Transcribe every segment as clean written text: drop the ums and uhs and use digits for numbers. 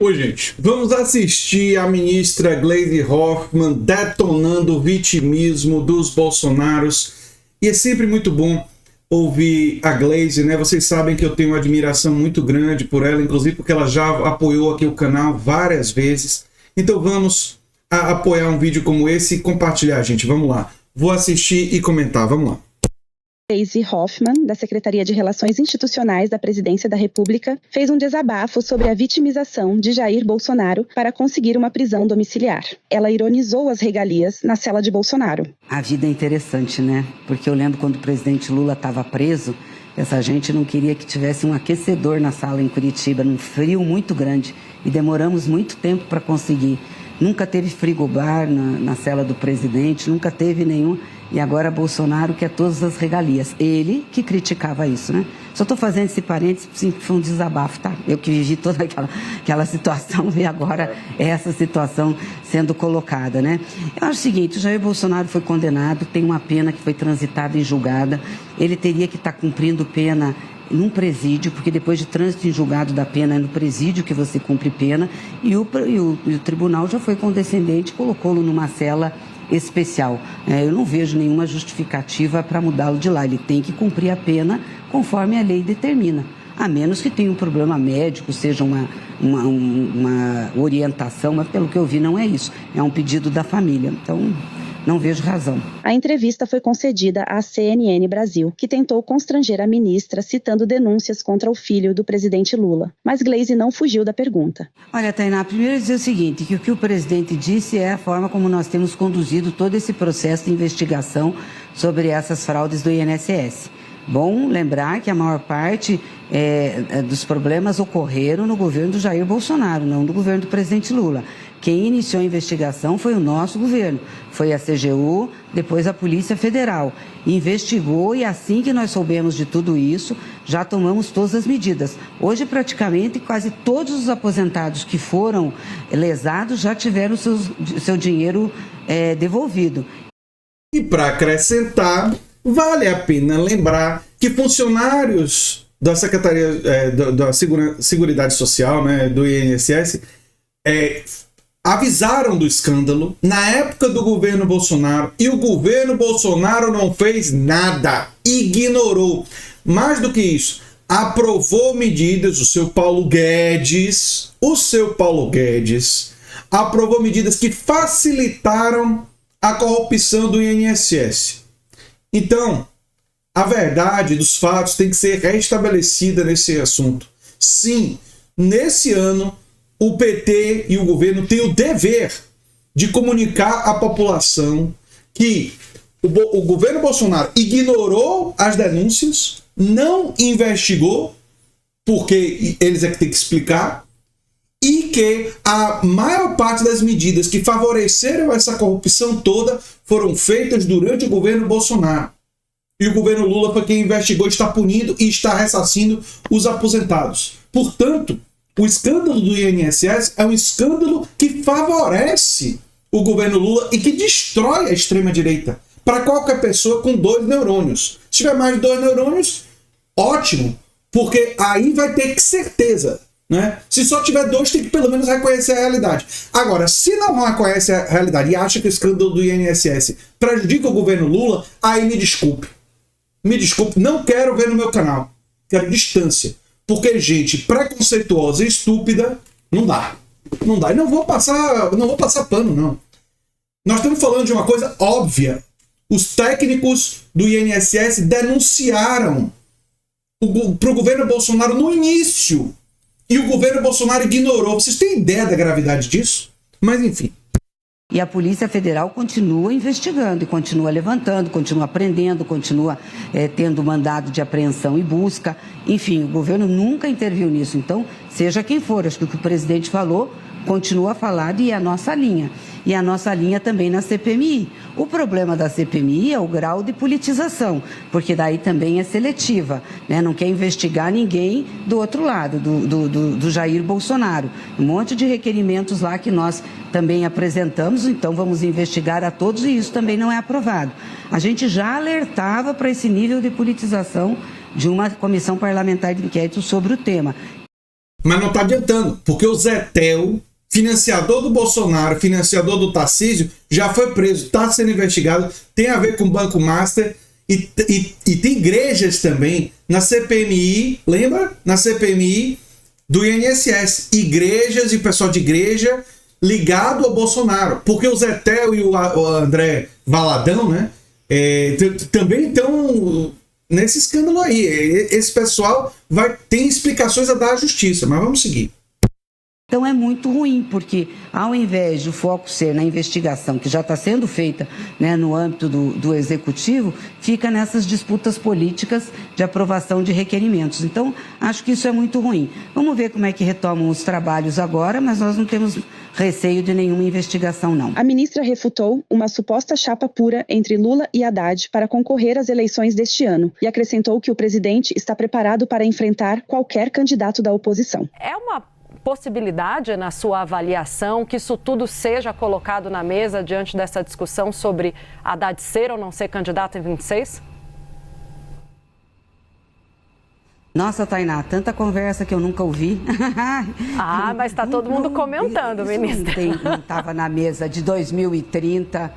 Oi, gente. Vamos assistir a ministra Gleisi Hoffmann detonando o vitimismo dos bolsonaros. E é sempre muito bom ouvir a Gleisi, né? Vocês sabem que eu tenho uma admiração muito grande por ela, inclusive porque ela já apoiou aqui o canal várias vezes. Então vamos apoiar um vídeo como esse e compartilhar, gente. Vamos lá. Vou assistir e comentar. Vamos lá. Gleisi Hoffmann, da Secretaria de Relações Institucionais da Presidência da República, fez um desabafo sobre a vitimização de Jair Bolsonaro para conseguir uma prisão domiciliar. Ela ironizou as regalias na cela de Bolsonaro. A vida é interessante, né? Porque eu lembro quando o presidente Lula estava preso, essa gente não queria que tivesse um aquecedor na sala em Curitiba, num frio muito grande, e demoramos muito tempo para conseguir. Nunca teve frigobar na cela do presidente, nunca teve nenhum. E agora Bolsonaro quer todas as regalias. Ele que criticava isso, né? Só estou fazendo esse parênteses, sim, foi um desabafo, tá? Eu que vivi toda aquela situação e agora essa situação sendo colocada, né? Eu acho o seguinte, o Jair Bolsonaro foi condenado, tem uma pena que foi transitada em julgada. Ele teria que estar cumprindo pena num presídio, porque depois de trânsito em julgado da pena é no presídio que você cumpre pena, e o tribunal já foi condescendente, colocou-lo numa cela especial. Eu não vejo nenhuma justificativa para mudá-lo de lá. Ele tem que cumprir a pena conforme a lei determina, a menos que tenha um problema médico, seja uma orientação, mas pelo que eu vi não é isso, é um pedido da família. Então, não vejo razão. A entrevista foi concedida à CNN Brasil, que tentou constranger a ministra citando denúncias contra o filho do presidente Lula. Mas Gleisi não fugiu da pergunta. Olha, Tainá, primeiro dizer o seguinte, que o que o presidente disse é a forma como nós temos conduzido todo esse processo de investigação sobre essas fraudes do INSS. Bom lembrar que a maior parte dos problemas ocorreram no governo do Jair Bolsonaro, não do governo do presidente Lula. Quem iniciou a investigação foi o nosso governo, foi a CGU, depois a Polícia Federal. Investigou e assim que nós soubemos de tudo isso, já tomamos todas as medidas. Hoje, praticamente, quase todos os aposentados que foram lesados já tiveram seu dinheiro devolvido. E para acrescentar, vale a pena lembrar que funcionários da Secretaria da Seguridade Social, né, do INSS, avisaram do escândalo na época do governo Bolsonaro e o governo Bolsonaro não fez nada, ignorou. Mais do que isso, aprovou medidas, o seu Paulo Guedes aprovou medidas que facilitaram a corrupção do INSS. Então, a verdade dos fatos tem que ser restabelecida nesse assunto. Sim, nesse ano, o PT e o governo têm o dever de comunicar à população que o governo Bolsonaro ignorou as denúncias, não investigou, porque eles é que tem que explicar, e que a maior parte das medidas que favoreceram essa corrupção toda foram feitas durante o governo Bolsonaro. E o governo Lula foi quem investigou, está punindo e está ressarcindo os aposentados. Portanto, o escândalo do INSS é um escândalo que favorece o governo Lula e que destrói a extrema-direita para qualquer pessoa com 2 neurônios. Se tiver mais de 2 neurônios, ótimo, porque aí vai ter certeza, né? Se só tiver 2, tem que pelo menos reconhecer a realidade. Agora, se não reconhece a realidade e acha que o escândalo do INSS prejudica o governo Lula, aí me desculpe. Me desculpe, não quero ver no meu canal. Quero distância. Porque gente preconceituosa e estúpida não dá. Não dá. E não vou passar pano, não. Nós estamos falando de uma coisa óbvia. Os técnicos do INSS denunciaram para o governo Bolsonaro no início. E o governo Bolsonaro ignorou. Vocês têm ideia da gravidade disso? Mas enfim. E a Polícia Federal continua investigando e continua levantando, continua prendendo, continua tendo mandado de apreensão e busca. Enfim, o governo nunca interviu nisso. Então, seja quem for, acho que o que o presidente falou continua falado e é a nossa linha. E a nossa linha também na CPMI. O problema da CPMI é o grau de politização, porque daí também é seletiva, né? Não quer investigar ninguém do outro lado, do Jair Bolsonaro. Um monte de requerimentos lá que nós também apresentamos, então vamos investigar a todos e isso também não é aprovado. A gente já alertava para esse nível de politização de uma comissão parlamentar de inquérito sobre o tema. Mas não está adiantando, porque o Zetel, financiador do Bolsonaro, financiador do Tarcísio, já foi preso, está sendo investigado, tem a ver com o Banco Master e tem igrejas também na CPMI, lembra? Na CPMI do INSS, igrejas e pessoal de igreja ligado ao Bolsonaro, porque o Zetel e o André Valadão, né, também estão nesse escândalo aí. Esse pessoal tem explicações a dar à justiça, mas vamos seguir. Então é muito ruim, porque ao invés de o foco ser na investigação que já está sendo feita, né, no âmbito do Executivo, fica nessas disputas políticas de aprovação de requerimentos. Então, acho que isso é muito ruim. Vamos ver como é que retomam os trabalhos agora, mas nós não temos receio de nenhuma investigação, não. A ministra refutou uma suposta chapa pura entre Lula e Haddad para concorrer às eleições deste ano e acrescentou que o presidente está preparado para enfrentar qualquer candidato da oposição. É uma possibilidade, na sua avaliação, que isso tudo seja colocado na mesa diante dessa discussão sobre Haddad ser ou não ser candidato em 26? Nossa, Tainá, tanta conversa que eu nunca ouvi. Mas está todo mundo comentando, ministra. Não estava na mesa de 2030.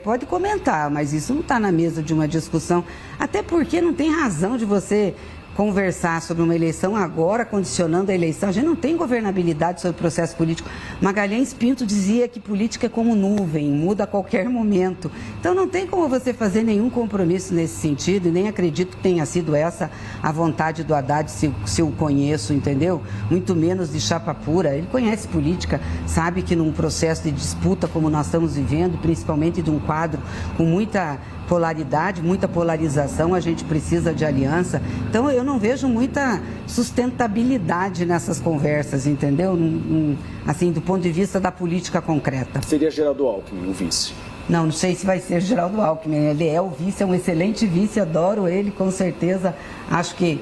Pode comentar, mas isso não está na mesa de uma discussão. Até porque não tem razão de você conversar sobre uma eleição agora, condicionando a eleição. A gente não tem governabilidade sobre o processo político. Magalhães Pinto dizia que política é como nuvem, muda a qualquer momento. Então não tem como você fazer nenhum compromisso nesse sentido, e nem acredito que tenha sido essa a vontade do Haddad, se eu conheço, entendeu? Muito menos de chapa pura. Ele conhece política, sabe que num processo de disputa como nós estamos vivendo, principalmente de um quadro com muita polaridade, muita polarização, a gente precisa de aliança. Então eu não vejo muita sustentabilidade nessas conversas, entendeu? Assim, do ponto de vista da política concreta. Seria Geraldo Alckmin o vice? Não sei se vai ser Geraldo Alckmin. Ele é o vice, é um excelente vice, adoro ele, com certeza. Acho que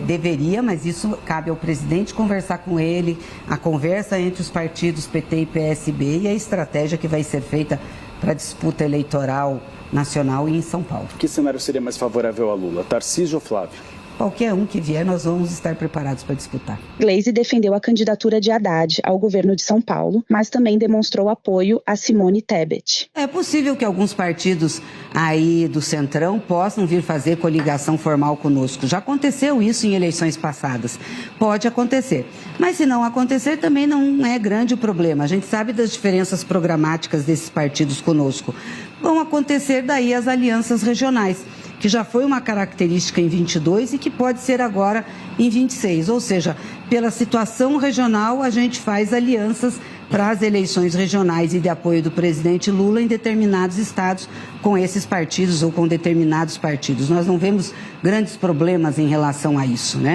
deveria, mas isso cabe ao presidente conversar com ele, a conversa entre os partidos PT e PSB e a estratégia que vai ser feita para a disputa eleitoral nacional e em São Paulo. Que cenário seria mais favorável a Lula, Tarcísio ou Flávio? Qualquer um que vier, nós vamos estar preparados para disputar. Gleisi defendeu a candidatura de Haddad ao governo de São Paulo, mas também demonstrou apoio a Simone Tebet. É possível que alguns partidos aí do Centrão possam vir fazer coligação formal conosco. Já aconteceu isso em eleições passadas. Pode acontecer. Mas se não acontecer, também não é grande o problema. A gente sabe das diferenças programáticas desses partidos conosco. Vão acontecer daí as alianças regionais, que já foi uma característica em 22 e que pode ser agora em 26. Ou seja, pela situação regional, a gente faz alianças para as eleições regionais e de apoio do presidente Lula em determinados estados com esses partidos ou com determinados partidos. Nós não vemos grandes problemas em relação a isso, né?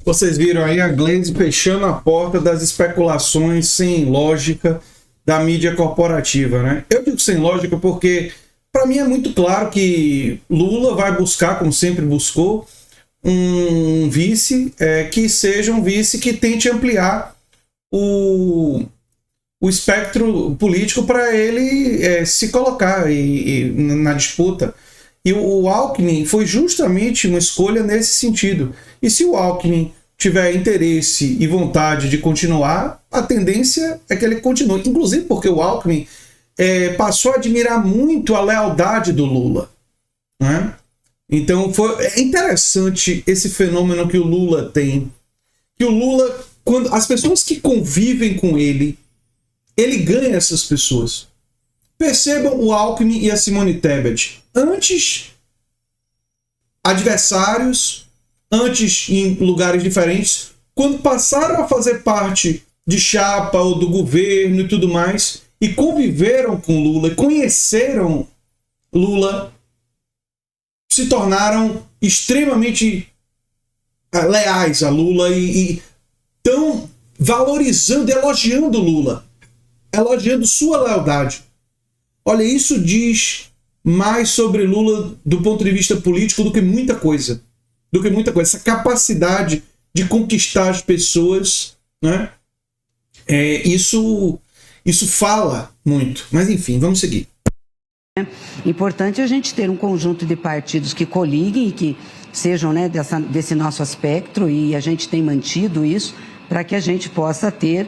Vocês viram aí a Gleisi fechando a porta das especulações sem lógica da mídia corporativa, né? Eu digo sem lógica porque, para mim, é muito claro que Lula vai buscar, como sempre buscou, um vice que seja um vice que tente ampliar o espectro político para ele se colocar na disputa. E o Alckmin foi justamente uma escolha nesse sentido. E se o Alckmin tiver interesse e vontade de continuar, a tendência é que ele continue. Inclusive porque o Alckmin passou a admirar muito a lealdade do Lula, né? Então é interessante esse fenômeno que o Lula tem. Que o Lula, quando as pessoas que convivem com ele ganha essas pessoas. Percebam o Alckmin e a Simone Tebet. Antes, adversários, antes em lugares diferentes, quando passaram a fazer parte de chapa ou do governo e tudo mais, e conviveram com Lula, conheceram Lula, se tornaram extremamente leais a Lula e estão valorizando, elogiando Lula, elogiando sua lealdade. Olha, isso diz mais sobre Lula do ponto de vista político do que muita coisa. Essa capacidade de conquistar as pessoas, né? Isso fala muito. Mas enfim, vamos seguir. É importante a gente ter um conjunto de partidos que coliguem e que sejam, né, desse nosso espectro, e a gente tem mantido isso, para que a gente possa ter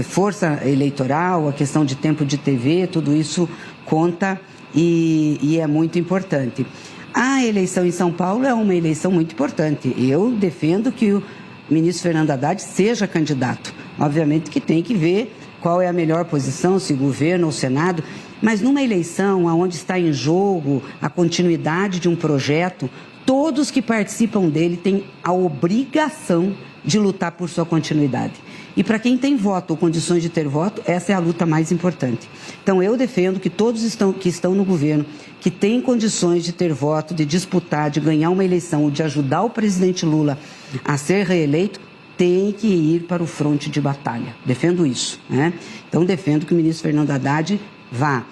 força eleitoral, a questão de tempo de TV, tudo isso conta e é muito importante. A eleição em São Paulo é uma eleição muito importante. Eu defendo que o ministro Fernando Haddad seja candidato. Obviamente que tem que ver qual é a melhor posição, se governo ou Senado, mas numa eleição onde está em jogo a continuidade de um projeto, todos que participam dele têm a obrigação de lutar por sua continuidade. E para quem tem voto ou condições de ter voto, essa é a luta mais importante. Então eu defendo que todos que estão no governo, que têm condições de ter voto, de disputar, de ganhar uma eleição ou de ajudar o presidente Lula a ser reeleito, tem que ir para o fronte de batalha. Defendo isso, né? Então defendo que o ministro Fernando Haddad vá.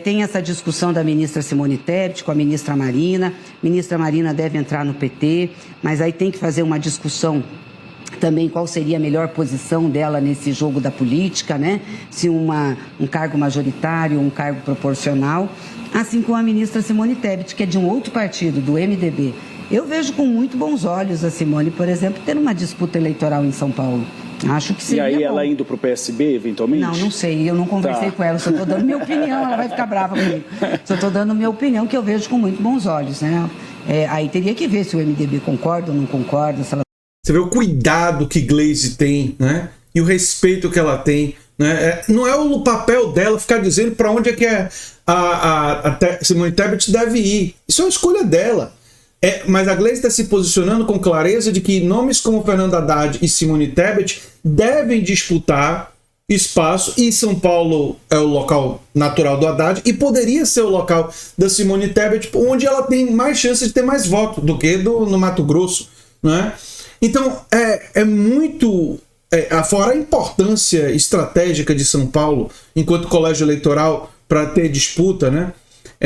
Tem essa discussão da ministra Simone Tebet com a ministra Marina. A ministra Marina deve entrar no PT, mas aí tem que fazer uma discussão também qual seria a melhor posição dela nesse jogo da política, né? Se um cargo majoritário, um cargo proporcional, assim como a ministra Simone Tebet, que é de um outro partido, do MDB. Eu vejo com muito bons olhos a Simone, por exemplo, ter uma disputa eleitoral em São Paulo. Acho que seria E aí bom. Ela indo para o PSB, eventualmente? Não sei, eu não conversei com ela, só estou dando minha opinião, ela vai ficar brava comigo. Só estou dando minha opinião, que eu vejo com muito bons olhos, né? Aí teria que ver se o MDB concorda ou não concorda, se ela... Você vê o cuidado que Gleisi tem, né? E o respeito que ela tem, né? Não é o papel dela ficar dizendo para onde é que a Simone Tebet deve ir. Isso é uma escolha dela. Mas a Gleisi está se posicionando com clareza de que nomes como Fernando Haddad e Simone Tebet devem disputar espaço, e São Paulo é o local natural do Haddad e poderia ser o local da Simone Tebet, onde ela tem mais chances de ter mais voto do que no Mato Grosso, né? Então é muito... fora a importância estratégica de São Paulo enquanto colégio eleitoral para ter disputa, né?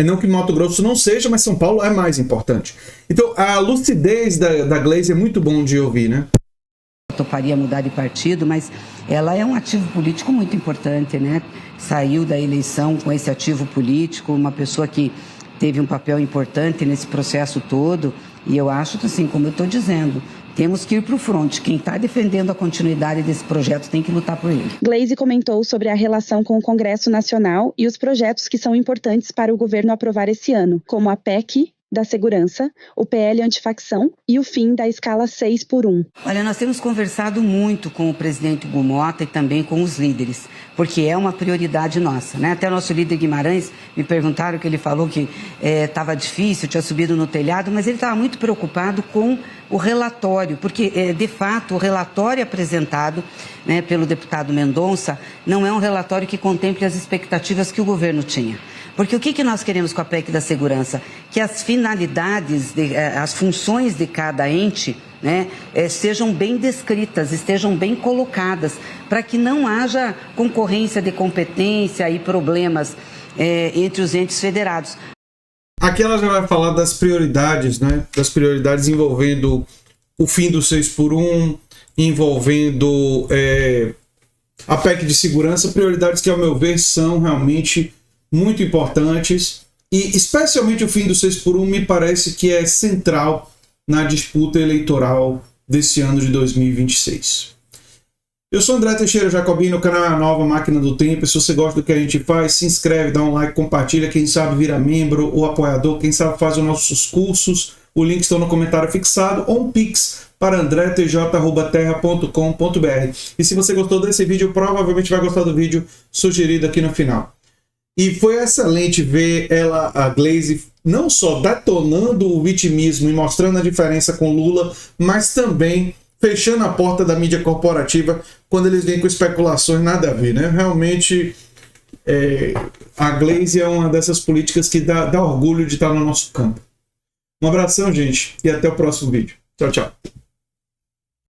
Não que Mato Grosso não seja, mas São Paulo é mais importante. Então a lucidez da Gleisi é muito bom de ouvir, né? Eu toparia mudar de partido, mas ela é um ativo político muito importante, né? Saiu da eleição com esse ativo político, uma pessoa que teve um papel importante nesse processo todo, e eu acho que, assim, como eu estou dizendo, temos que ir para o fronte. Quem está defendendo a continuidade desse projeto tem que lutar por ele. Gleisi comentou sobre a relação com o Congresso Nacional e os projetos que são importantes para o governo aprovar esse ano, como a PEC da segurança, o PL antifacção e o fim da escala 6x1. Olha, nós temos conversado muito com o presidente Hugo Mota e também com os líderes, porque é uma prioridade nossa, né? Até o nosso líder Guimarães me perguntaram que ele falou que estava difícil, tinha subido no telhado, mas ele estava muito preocupado com o relatório, porque, de fato, o relatório apresentado, né, pelo deputado Mendonça não é um relatório que contemple as expectativas que o governo tinha. Porque o que nós queremos com a PEC da segurança? Que as finalidades, as funções de cada ente, né, sejam bem descritas, estejam bem colocadas, para que não haja concorrência de competência e problemas entre os entes federados. Aqui ela já vai falar das prioridades, né? Das prioridades envolvendo o fim do 6x1, envolvendo a PEC de segurança, prioridades que, ao meu ver, são realmente muito importantes, e especialmente o fim do 6x1 me parece que é central na disputa eleitoral desse ano de 2026. Eu sou André Teixeira Jacobino, o canal é a Nova Máquina do Tempo. Se você gosta do que a gente faz, se inscreve, dá um like, compartilha, quem sabe vira membro ou apoiador, quem sabe faz os nossos cursos, o link está no comentário fixado, ou um pix para andretj@terra.com.br. E se você gostou desse vídeo, provavelmente vai gostar do vídeo sugerido aqui no final. E foi excelente ver a Gleisi, não só detonando o vitimismo e mostrando a diferença com Lula, mas também fechando a porta da mídia corporativa quando eles vêm com especulações nada a ver, né? Realmente, a Gleisi é uma dessas políticas que dá orgulho de estar no nosso campo. Um abração, gente, e até o próximo vídeo. Tchau, tchau.